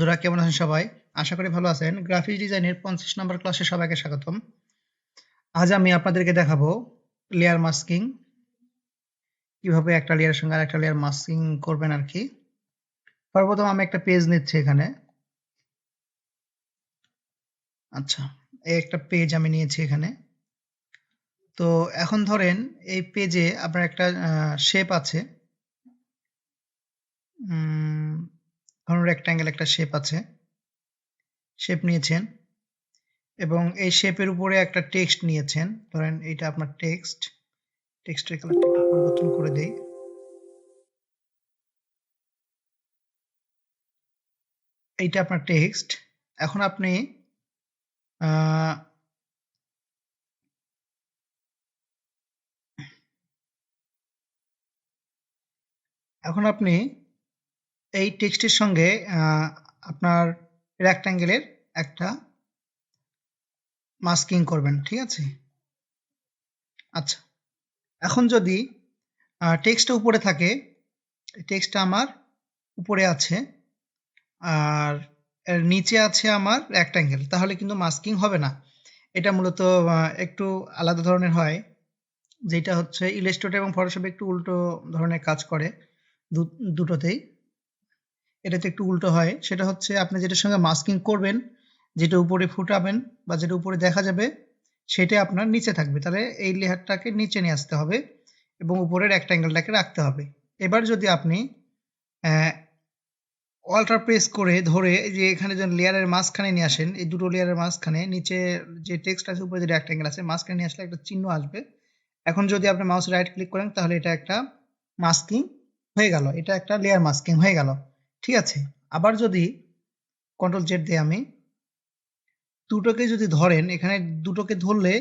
বন্ধুরা কেমন আছেন সবাই? আশা করি ভালো আছেন। গ্রাফিক্স ডিজাইনের 50 নম্বর ক্লাসে সবাইকে স্বাগতম। আজ আমি আপনাদেরকে দেখাবো লেয়ার মাস্কিং, কিভাবে একটা লেয়ারের সঙ্গে আরেকটা লেয়ার মাস্কিং করবেন আর কি। সর্বপ্রথম আমি একটা পেজ নিচ্ছি এখানে। আচ্ছা, এই একটা পেজ আমি নিয়েছি এখানে। তো এখন ধরেন এই পেজে আপনার একটা শেপ আছে। ধরুন রেক্ট্যাঙ্গেল একটা শেপ আছে, শেপ নিয়েছেন এবং এই শেপের উপরে একটা টেক্সট নিয়েছেন। ধরেন এইটা আপনার টেক্সট, টেক্সটের কালারটা একটু পরিবর্তন করে দেই। এইটা আপনার টেক্সট। এখন আপনি আহ, এখন আপনি এই টেক্সটের সঙ্গে আপনার রেক্ট্যাঙ্গেলের একটা মাস্কিং করবেন, ঠিক আছে? আচ্ছা, এখন যদি টেক্সটটা উপরে থাকে, টেক্সটটা আমার উপরে আছে আর এর নিচে আছে আমার রেক্ট্যাঙ্গেল, তাহলে কিন্তু মাস্কিং হবে না। এটা মূলত একটু আলাদা ধরনের হয়, যেটা হচ্ছে ইলাস্ট্রেটর এবং ফটোশপে একটু উল্টো ধরনের কাজ করে দুটোতেই। এটাতে একটু উল্টো হয়। সেটা হচ্ছে আপনি যেটার সঙ্গে মাস্কিং করবেন, যেটা উপরে ফুটাবেন বা যেটা উপরে দেখা যাবে, সেটা আপনার নিচে থাকবে। তাহলে এই লেয়ারটাকে নিচে নিয়ে আসতে হবে এবং উপরে রেক্ট্যাঙ্গেলটাকে রাখতে হবে। এবার যদি আপনি অল্টার প্রেস করে ধরে যে এখানে যে লেয়ারের মাঝখানে নিয়ে আসেন, এই দুটো লেয়ারের মাঝখানে নিচে যে টেক্সট আছে, উপরে যে রেক্ট্যাঙ্গেল আছে, মাঝখানে নিয়ে আসলে একটা চিহ্ন আসবে। এখন যদি আপনি মাউস রাইট ক্লিক করেন তাহলে এটা একটা মাস্কিং হয়ে গেল, এটা একটা লেয়ার মাস্কিং হয়ে গেল, ঠিক আছে? আবার যদি কন্ট্রোল জেড দিয়ে আমি দুটোকে যদি ধরেন, এখানে দুটোকে ধরলে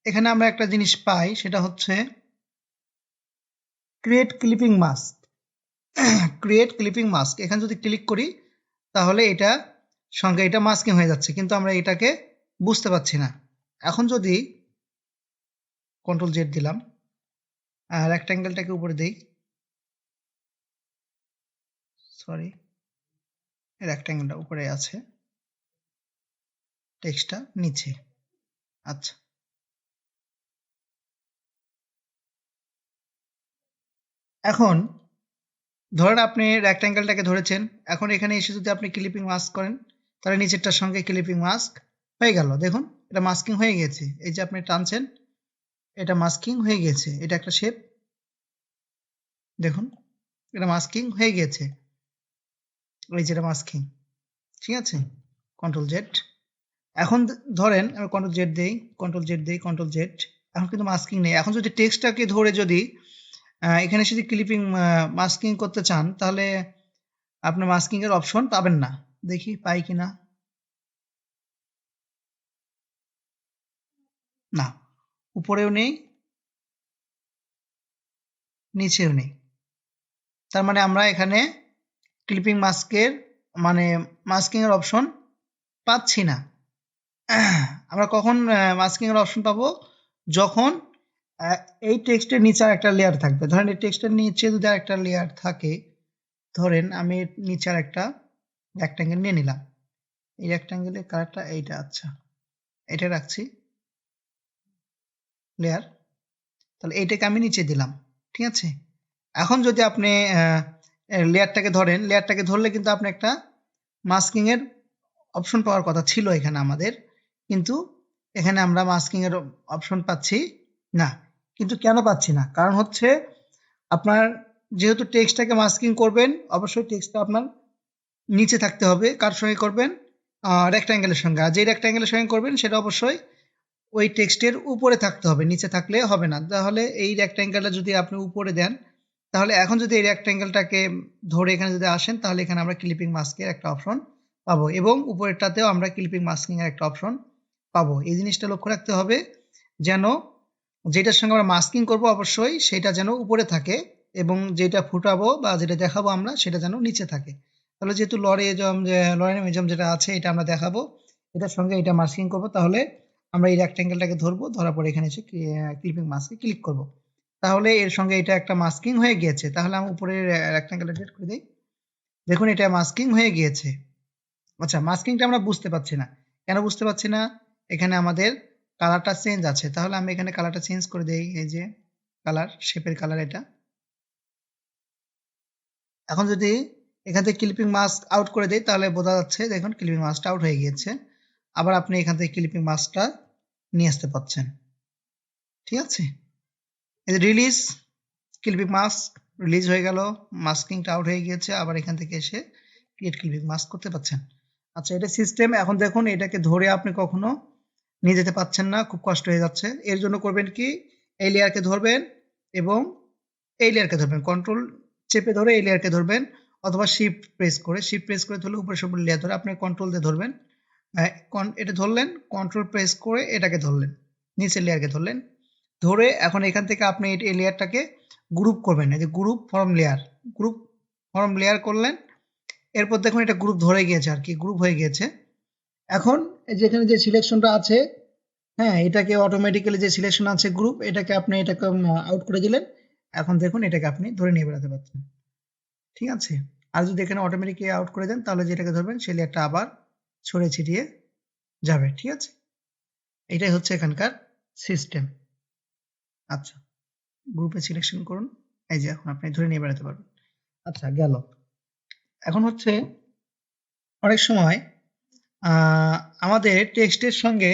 এখানে আমরা একটা জিনিস পাই, সেটা হচ্ছে create clipping mask. Create clipping mask এখানে যদি ক্লিক করি তাহলে এটা সঙ্গে এটা মাস্কিং হয়ে যাচ্ছে, কিন্তু আমরা এটাকে বুঝতে পারছি না। এখন যদি কন্ট্রোল জেড দিলাম, রেক্ট্যাঙ্গেলটাকে উপরে দেই, সরি, রেক্ট্যাঙ্গেলটা উপরে আছে, টেক্সটটা নিচে। আচ্ছা, এখন ধরেন আপনি রেক্ট্যাঙ্গেলটাকে ধরেছেন, এখন এখানে এসে যদি আপনি ক্লিপিং মাস্ক করেন তাহলে নিচেরটার সঙ্গে ক্লিপিং মাস্ক হয়ে গেল। দেখুন এটা মাস্কিং হয়ে গেছে, এই যে আপনি টানছেন এটা মাস্কিং হয়ে গেছে, এটা একটা শেপ, দেখুন এটা মাস্কিং হয়ে গেছে, এই যে এটা মাস্কিং, ঠিক আছে? Control Z. এখন ধরেন আমি কন্ট্রোল জেড দেই, কন্ট্রোল জেড দেই, কন্ট্রোল জেড, এখন কিন্তু মাস্কিং নেই। এখন যদি টেক্সটটাকে ধরে যদি এখানে যদি ক্লিপিং মাস্কিং করতে চান তাহলে আপনি মাস্কিং এর অপশন পাবেন না। দেখি পাই কিনা, না, উপরেও নেই নিচেও নেই। তার মানে আমরা এখানে ক্লিপিং মাস্কের মানে মাস্কিং এর অপশন পাচ্ছি না। আমরা কখন মাস্কিং এর অপশন পাবো? যখন এই টেক্সটের নিচে একটা লেয়ার থাকবে। ধরেন এই টেক্সটের নিচে যদি একটা লেয়ার থাকে, ধরেন আমি নিচে একটা রেক্ট্যাঙ্গেল নিয়ে নিলাম, এই রেক্ট্যাঙ্গেলের কালারটা এইটা, আচ্ছা এটা রাখছি লেয়ার, তাহলে এইটাকে আমি নিচে দিলাম, ঠিক আছে? এখন যদি আপনি লেয়ারটাকে ধরেন, লেয়ারটাকে ধরলে কিন্তু আপনি একটা মাস্কিং এর অপশন পাওয়ার কথা ছিল এখানে আমাদের, কিন্তু এখানে আমরা মাস্কিং এর অপশন পাচ্ছি না। কিন্তু কেন পাচ্ছি না? কারণ হচ্ছে আপনার যেহেতু টেক্সটটাকে মাস্কিং করবেন, অবশ্যই টেক্সটটা আপনার নিচে থাকতে হবে। কার সঙ্গে করবেন? রেক্ট্যাঙ্গেলের সঙ্গে। আর যে রেক্ট্যাঙ্গেলের সঙ্গে করবেন সেটা অবশ্যই ওই টেক্সটের উপরে থাকতে হবে, নিচে থাকলে হবে না। তাহলে এই রেক্ট্যাঙ্গেলটা যদি আপনি উপরে দেন, তাহলে এখন যদি এই রেক্ট্যাঙ্গেলটাকে ধরে এখানে যদি আসেন তাহলে এখানে আমরা ক্লিপিং মাস্কের একটা অপশন পাবো এবং উপরেরটাতেও আমরা ক্লিপিং মাস্কিং এর একটা অপশন পাবো। এই জিনিসটা লক্ষ্য রাখতে হবে যেন যেটার সঙ্গে আমরা মাস্কিং করব অবশ্যই সেটা যেন উপরে থাকে এবং যেটা ফুটাবো বা যেটা দেখাবো আমরা সেটা যেন নিচে থাকে। তাহলে যেহেতু লরেনিজম যেটা আছে এটা আমরা দেখাবো, এটার সঙ্গে এটা মাস্কিং করব, তাহলে আমরা এই রেক্ট্যাঙ্গেলটাকে ধরবো, ধরার পর এখানে এসে ক্লিপিং মাস্কে ক্লিক করব, তাহলে এর সঙ্গে এটা একটা মাস্কিং হয়ে গিয়েছে। তাহলে আমি উপরে রেক্ট্যাঙ্গেলটা ডিলিট করে দিই, দেখুন এটা মাস্কিং হয়ে গিয়েছে। আচ্ছা, মাস্কিংটা আমরা বুঝতে পারছি না, কেন বুঝতে পারছি না? এখানে আমাদের কালারটা চেঞ্জ আছে, তাহলে আমি এখানে কালারটা চেঞ্জ করে দেই। এই যে কালার, শেপের কালার এটা। এখন যদি এখান থেকে ক্লিপিং মাস্ক আউট করে দেই তাহলে বোঝা যাচ্ছে, দেখুন ক্লিপিং মাস্কটা আউট হয়ে গিয়েছে। আবার আপনি এখান থেকে ক্লিপিং মাস্কটা নিয়ে আসতে পারছেন, ঠিক আছে? এই যে রিলিজ ক্লিপিং মাস্ক রিলিজ হয়ে গেল, মাস্কিংটা আউট হয়ে গিয়েছে, আবার এখান থেকে এসে ক্রিয়েট ক্লিপিং মাস্ক করতে পারছেন। আচ্ছা, এটা সিস্টেম। এখন দেখুন এটাকে ধরে আপনি কখনো নিয়ে যেতে পারছেন না, খুব কষ্ট হয়ে যাচ্ছে। এর জন্য করবেন কি, এই লেয়ারকে ধরবেন এবং এই লেয়ারকে ধরবেন, কন্ট্রোল চেপে ধরে এই লেয়ারকে ধরবেন, অথবা শিফট প্রেস করে ধরলে উপরে সব লেয়ার ধরে আপনি কন্ট্রোল দিয়ে ধরবেন। এটা ধরলেন, কন্ট্রোল প্রেস করে এটাকে ধরলেন, নিচের লেয়ারকে ধরলেন, ধরে এখন এখান থেকে আপনি এই লেয়ারটাকে গ্রুপ করবেন। এই যে গ্রুপ ফর্ম লেয়ার করলেন, এরপর দেখুন এটা গ্রুপ ধরে গিয়েছে, আর কি গ্রুপ হয়ে গিয়েছে। এখন এই যে এখানে যে সিলেকশনটা আছে, হ্যাঁ, এটাকে অটোমেটিক্যালি যে সিলেকশন আছে গ্রুপ, এটাকে আপনি এটাকে আউট করে দিলেন। এখন দেখুন এটাকে আপনি ধরে নিয়ে বেড়াতে পারছেন, ঠিক আছে? আর যদি এখানে অটোমেটিক্যালি আউট করে দেন তাহলে যেটাকে ধরবেন সেই লেয়ারটা আবার ছড়িয়ে ছিটিয়ে যাবে, ঠিক আছে? এটাই হচ্ছে এখানকার সিস্টেম। আচ্ছা, গ্রুপে সিলেকশন করুন, এই যে এখন আপনি ধরে নিয়ে বেড়াতে পারবেন। আচ্ছা, গেল। এখন হচ্ছে অনেক সময় আমাদের টেক্সটের সঙ্গে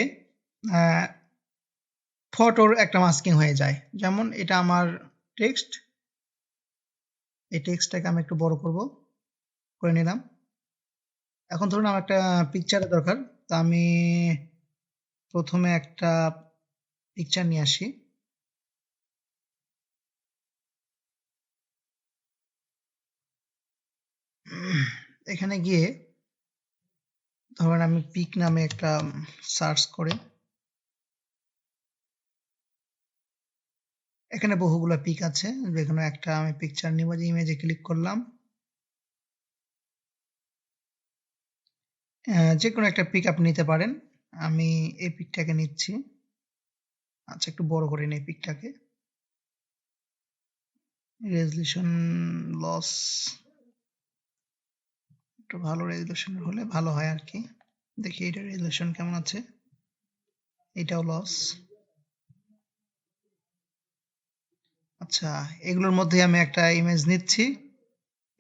ফটোর একটা মাস্কিং হয়ে যায়। যেমন এটা আমার টেক্সট, এই টেক্সটটাকে আমি একটু বড় করে নিলাম। এখন ধরুন আমার একটা পিকচারের দরকার, তা আমি প্রথমে একটা পিকচার নিয়ে আসি। এখানে গিয়ে ধরুন আমি পিক নামে একটা সার্চ করে, এখানে বহুগুলো পিক আছে, যেকোনো একটা আমি পিকচার নিব, যে ইমেজে ক্লিক করলাম, যে কোনো একটা পিক আপনি নিতে পারেন। আমি এই পিকটাকে নিচ্ছি। আচ্ছা, একটু বড় করে নিই পিকটাকে, রেজলিউশন লস একটু ভালো রেজলিউশন হলে ভালো হয় আর কি। দেখি এটা রেজলিউশন কেমন আছে, এটাও লস। আচ্ছা, এগুলোর মধ্যে আমি একটা ইমেজ নিচ্ছি।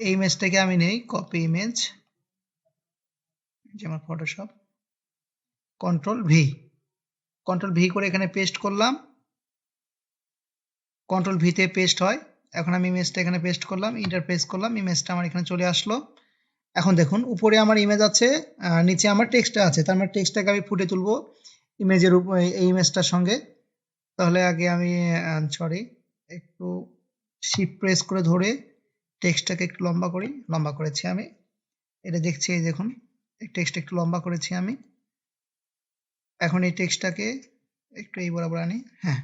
এই ইমেজটাকে আমি নেই কপি ইমেজ, যেমন ফটোশপ, কন্ট্রোল ভি করে এখানে পেস্ট করলাম, কন্ট্রোল ভিতে পেস্ট হয়। এখন আমি ইমেজটা এখানে পেস্ট করলাম, ইন্টার প্রেস করলাম, ইমেজটা আমার এখানে চলে আসলো। এখন দেখুন উপরে আমার ইমেজ আছে, নিচে আমার টেক্সটটা আছে, তার মানে টেক্সটটাকে আমি ফুটে তুলবো ইমেজের উপর, এই ইমেজটার সঙ্গে। তাহলে আগে আমি সরি, একটু শিফট প্রেস করে ধরে টেক্সটটাকে একটু লম্বা করি, লম্বা করেছি আমি, এটা দেখছি, এই দেখুন এই টেক্সট একটু লম্বা করেছি আমি। এখন এই টেক্সটটাকে একটু এই বরাবর আনি, হ্যাঁ।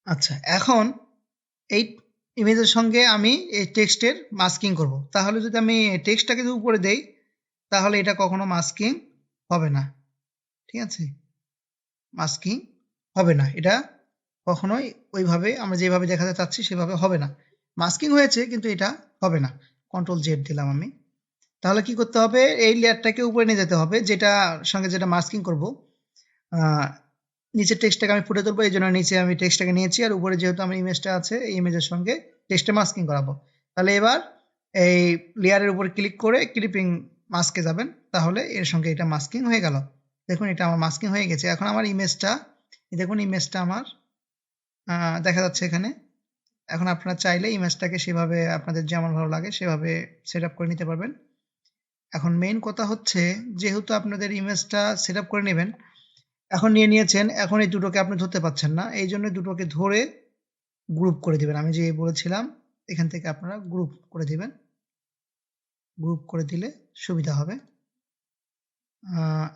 আচ্ছা, এখন এই ইমেজের সঙ্গে আমি এই টেক্সটের মাস্কিং করব। তাহলে যদি আমি টেক্সটটাকে যদি উপরে দেই তাহলে এটা কখনো মাস্কিং হবে না, ঠিক আছে? মাস্কিং হবে না, এটা কখনোই ওইভাবে আমরা যেভাবে দেখাতে চাচ্ছি সেভাবে হবে না। মাস্কিং হয়েছে কিন্তু এটা হবে না। কন্ট্রোল জেড দিলাম আমি। তাহলে কি করতে হবে, এই লেয়ারটাকে উপরে নিয়ে যেতে হবে, যেটা সঙ্গে যেটা মাস্কিং করব। নিচের টেক্সটটাকে আমি ফুটে তুলবো, এই জন্য নিচে আমি টেক্সটটাকে নিয়েছি, আর উপরে যেহেতু আমার ইমেজটা আছে এই ইমেজের সঙ্গে টেক্সটে মাস্কিং করাবো। তাহলে এবার এই লেয়ারের উপর ক্লিক করে ক্লিপিং মাস্কে যাবেন, তাহলে এর সঙ্গে এটা মাস্কিং হয়ে গেল। দেখুন এটা আমার মাস্কিং হয়ে গেছে। এখন আমার ইমেজটা, দেখুন ইমেজটা আমার দেখা যাচ্ছে এখানে। এখন আপনারা চাইলে ইমেজটাকে সেভাবে আপনাদের যেমন ভালো লাগে সেভাবে সেট আপ করে নিতে পারবেন। এখন মেইন কথা হচ্ছে, যেহেতু আপনাদের ইমেজটা সেট আপ করে নেবেন, এখন নিয়ে নিয়েছেন, এখন এই দুটোকে আপনি ধরতে পারছেন না, এই জন্য দুটোকে ধরে গ্রুপ করে দিবেন। আমি যে বলেছিলাম এখান থেকে আপনারা গ্রুপ করে দিবেন, গ্রুপ করে দিলে সুবিধা হবে।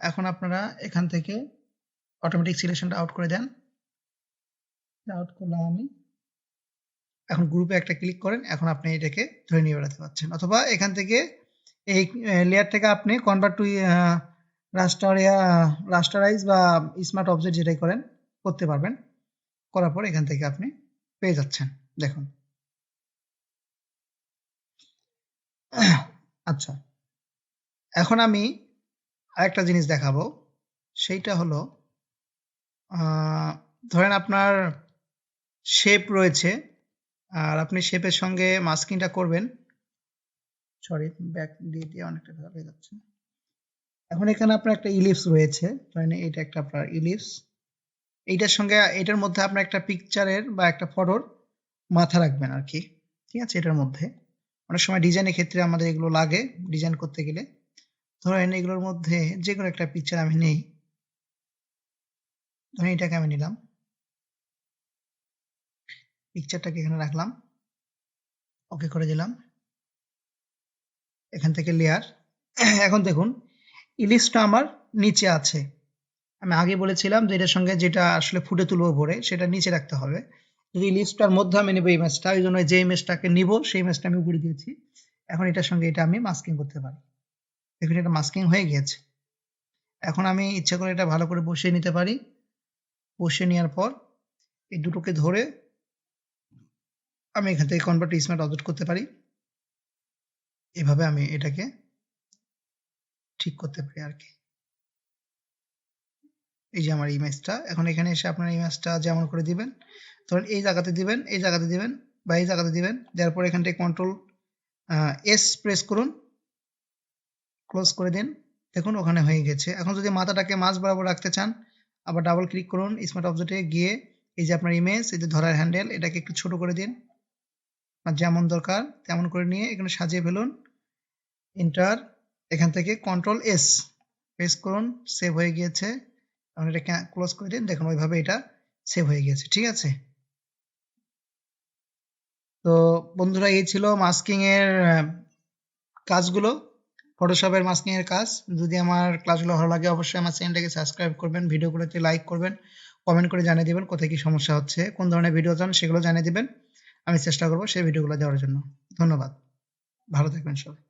এখন আপনারা এখান থেকে অটোমেটিক সিলেকশনটা আউট করে দেন, আউট করলাম আমি। এখন গ্রুপে একটা ক্লিক করেন, এখন আপনি এটাকে ধরে নিয়ে বেড়াতে পারছেন, অথবা এখান থেকে এই লেয়ার থেকে আপনি কনভার্ট টু রাস্টারাইজ বা স্মার্ট অবজেক্ট যেটাই করেন করতে পারবেন। করার পর এখান থেকে আপনি পেয়ে যাচ্ছেন, দেখুন। আচ্ছা, এখন আমি আরেকটা জিনিস দেখাবো, সেইটা হলো ধরেন আপনার শেপ রয়েছে আর আপনি শেপের সঙ্গে মাস্কিংটা করবেন। সরি, ব্যাক দিয়ে দিয়ে অনেকটা হয়ে যাচ্ছে। এখন এখানে আপনার একটা ইলিপস রয়েছে, ধরেন এটা একটা আপনার ইলিপস, এইটার সঙ্গে এটার মধ্যে আপনার একটা পিকচারের বা একটা ফটোর মাথা রাখবেন আর কি, ঠিক আছে? এটার মধ্যে অনেক সময় ডিজাইনের ক্ষেত্রে আমাদের এগুলো লাগে ডিজাইন করতে গেলে। ধরেন এগুলোর মধ্যে যে কোনো একটা পিকচার আমি নেই, ধরেন এটাকে আমি নিলাম, পিকচারটাকে এখানে রাখলাম, ওকে করে দিলাম, এখান থেকে লেয়ার। এখন দেখুন ইলিপসটা আমার নিচে আছে, আমি আগে বলেছিলাম যে এটার সঙ্গে যেটা আসলে ফুটে তুলবো ভরে সেটা নিচে রাখতে হবে। যদি ইলিপসটার মধ্যে আমি নেবো ইমেজটা, ওই জন্য যে ইমেজটাকে নিব সেই ইমেজটা আমি উপরে দিয়েছি। এখন এটার সঙ্গে এটা আমি মাস্কিং করতে পারি, দেখুন এটা মাস্কিং হয়ে গিয়েছে। এখন আমি ইচ্ছা করে এটা ভালো করে বসিয়ে নিতে পারি, বসিয়ে নেওয়ার পর এই দুটোকে ধরে আমি এখান থেকে কনভার্ট টু স্মার্ট অবজেক্ট করতে পারি, এভাবে আমি এটাকে ঠিক করতে পারি আর কি। এই যে আমার ইমেজটা, এখন এখানে এসে আপনার ইমেজটা যেমন করে দিবেন, ধরুন এই জায়গাতে দিবেন, এই জায়গাতে দিবেন বা এই জায়গাতে দিবেন, দেওয়ার পর এখান থেকে কন্ট্রোল এস প্রেস করুন, ক্লোজ করে দিন, দেখুন ওখানে হয়ে গেছে। এখন যদি মাথাটাকে মাঝ বরাবর রাখতে চান, আবার ডাবল ক্লিক করুন স্মার্ট অবজেক্টে গিয়ে, এই যে আপনার ইমেজ, এই যে ধরার হ্যান্ডেল, এটাকে একটু ছোট করে দিন, আর যেমন দরকার তেমন করে নিয়ে এখানে সাজিয়ে ফেলুন, এন্টার, এখান থেকে কন্ট্রোল এস প্রেস করুন, সেভ হয়ে গিয়েছে। এখন এটা ক্লোজ করে দিন, দেখুন ওইভাবে এটা সেভ হয়ে গেছে, ঠিক আছে? তো বন্ধুরা, এই ছিল মাস্কিং এর কাজগুলো, ফটোশপের মাস্কিং এর কাজ। যদি আমার ক্লাসগুলো ভালো লাগে অবশ্যই আমার চ্যানেলটাকে সাবস্ক্রাইব করবেন, ভিডিওগুলোতে লাইক করবেন, কমেন্ট করে জানিয়ে দিবেন কোথায় কি সমস্যা হচ্ছে, কোন ধরনের ভিডিও চান সেগুলো জানিয়ে দিবেন, আমি চেষ্টা করবো সেই ভিডিওগুলো দেওয়ার জন্য। ধন্যবাদ, ভালো থাকবেন সবাই।